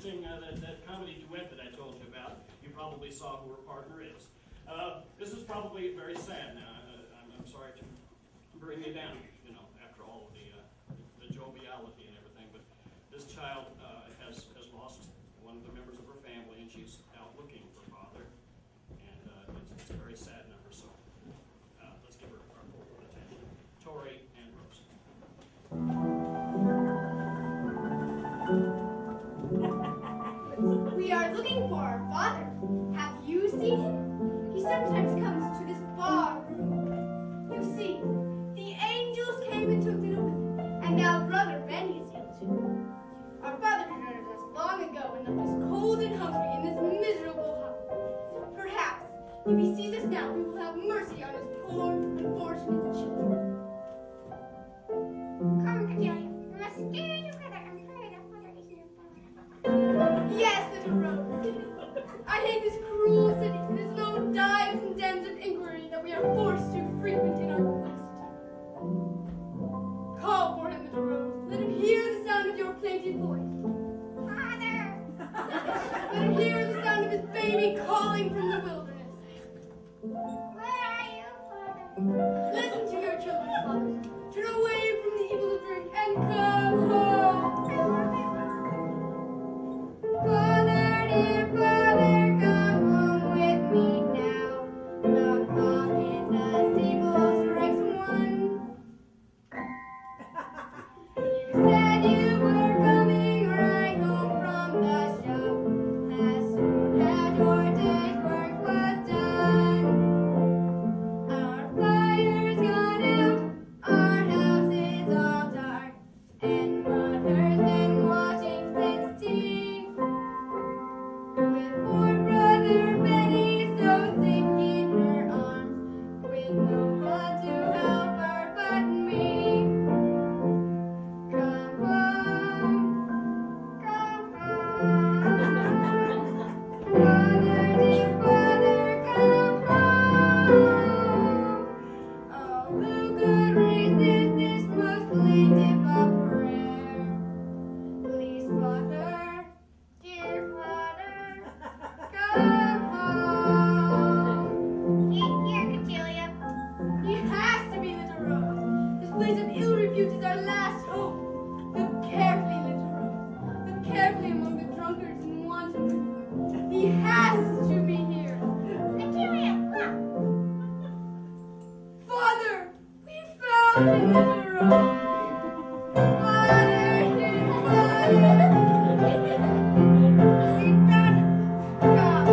interesting, that comedy duet that I told you about. You probably saw who her partner is. This is probably very sad now. I'm sorry to bring you down, you know, after all of the joviality and everything, but this child has lost one of the members of her family, and she's out looking for father, and it's a very sad number, so let's give her our full attention. Tori and Rose. We are looking for our father. Have you seen him? He sometimes comes to this bar room. You see, the angels came and took it away, and now Brother Benny is ill too. Our father deserted us long ago and left us cold and hungry in this miserable hut. Perhaps, if he sees us now, he will have mercy on his poor, unfortunate children. Come, Cordelia. We must stay together and pray that Father isn't in. Yes, little Rose. I hate this cruel city, this low dives and dens of inquiry that we are forced to frequent in our quest. Call for him, little Rose. Let him hear the sound of your plaintive voice. Father! Let him hear the sound of his baby calling from the wilderness. Where are you, Father? Listen to your children's fathers. Turn away from the evil to drink and come home. Father, dear Father, come home with me now. The clock in the steeple strikes one. You said you were coming right home from the shop as soon as your day's work was done. Our fire's gone out, our house is all dark, and Mother's been washing since tea. With poor Brother Benny so sick in her arms, with no one to help her but me. Come home, come home. Father, dear Father, come home. Oh, who could resist this most plaintive of prayer? Please, Father, dear Father, come home. Here, Cordelia. He has to be Little Rose. This place of ill repute is our last hope. Look carefully, Little Rose. Look carefully among the drunkards and wantons. He has to be here. Cordelia, look. Father, we found him, Little Rose. Father, dear Father. We found him. Come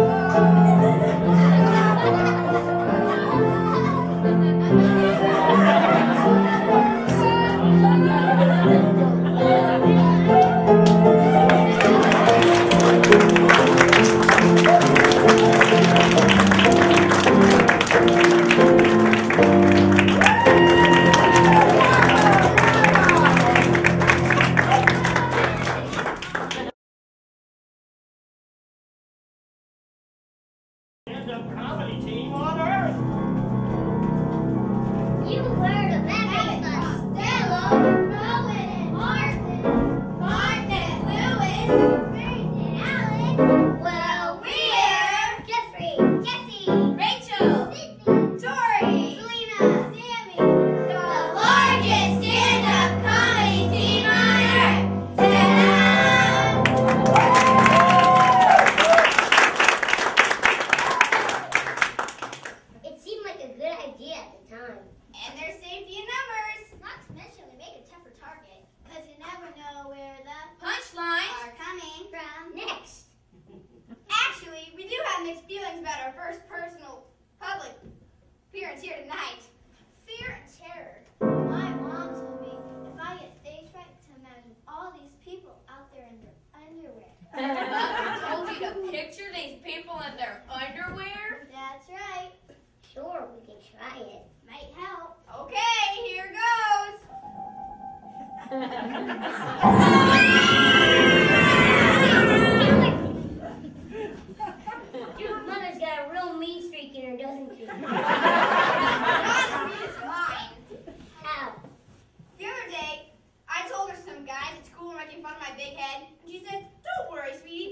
Stand-up comedy team on Earth. You heard of Emmy, Costello, Rowan, Martin, Lewis, and Alan. Well, we're Jeffrey, Jesse, Rachel, Sydney, Tori, Selena, Sammy, the largest stand-up comedy team on Earth. Ta-da! It seemed like a good idea at the time. And there's safety in numbers. Not to mention we make a tougher target, because you never know where the Punchlines are coming from next. Actually, we do have mixed feelings about our first personal public appearance here tonight. Fear and terror. My mom told me if I get stage fright to imagine all these people out there in their underwear. I told you to picture these people in their underwear. That's right. Sure, we can try it. Might help. Okay, here goes. Your mother's got a real mean streak in her, doesn't she? Not as mean as mine. How? The other day, I told her some guys at school were making fun of my big head, and she said, "Don't worry, sweetie,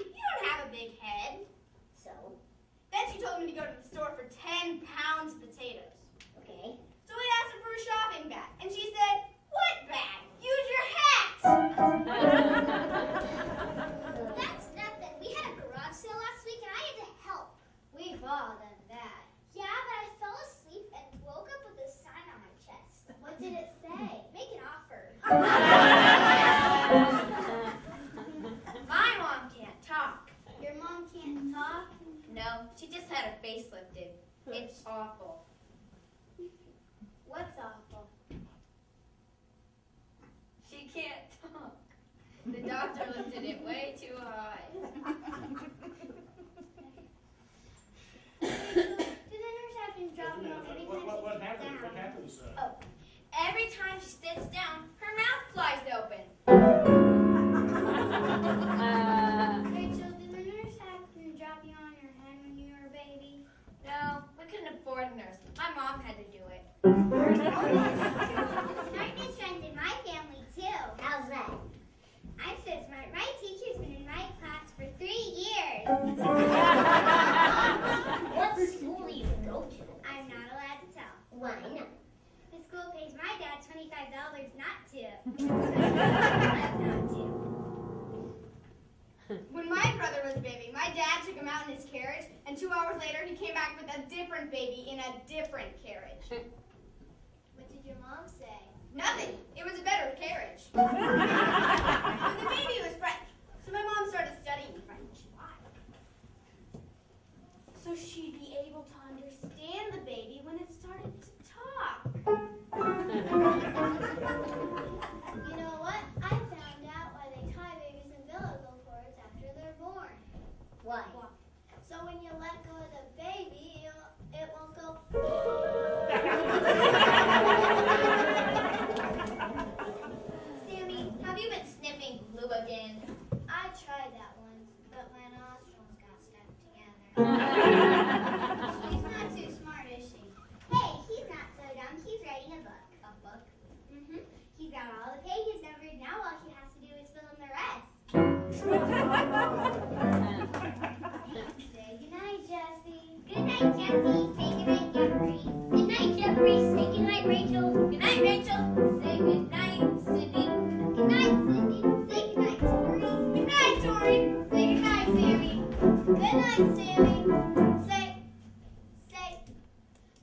What did it say? Make an offer. My mom can't talk. Your mom can't talk? No, she just had her face lifted. It's awful. What's awful? She can't talk. The doctor lifted it way too high. Rachel, do the nurse have to drop you off every time What she happens? sits What down? happens? Oh, every time she sits down, her mouth flies open. Rachel, did the nurse have to drop you on your head when you were a baby? No, we couldn't afford a nurse. My mom had to do it. Smartness runs in my family too. How's that? I'm so smart. My teacher's been in my class for 3 years. What school do you go to? I'm not allowed to tell. Why not? The school pays my dad $25 not to. Not to. When my brother was a baby, my dad took him out in his carriage, and 2 hours later he came back with a different baby in a different carriage. What did your mom say? Nothing. It was a better carriage. When the baby was French, so my mom started studying French. Why? So she'd be able to understand the baby when it started to talk. You know what? I found out why they tie babies in umbilical cords after they're born. Why? So when you let go of the baby, it won't go. Sammy, have you been sniffing glue again? I tried that once, but my nostrils got stuck together. She's not too smart, is she? Hey, he's not so dumb. He's writing a book. A book? Mm-hmm. He's got all the pages numbered. Now all he has to do is fill in the rest. Say goodnight, Jessie. Good night, Jessie. Say goodnight, Jeffrey. Good night, Jeffrey. Say good night, Rachel. Good night, Rachel. Say good night, Cindy. Good night, Cindy. Say good night, Tori. Good night, Tori. Say good night, Sammy. Good night, Sammy. Say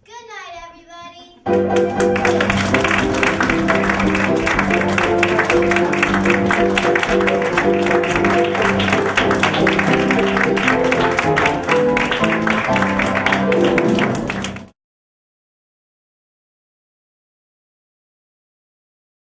good night, everybody.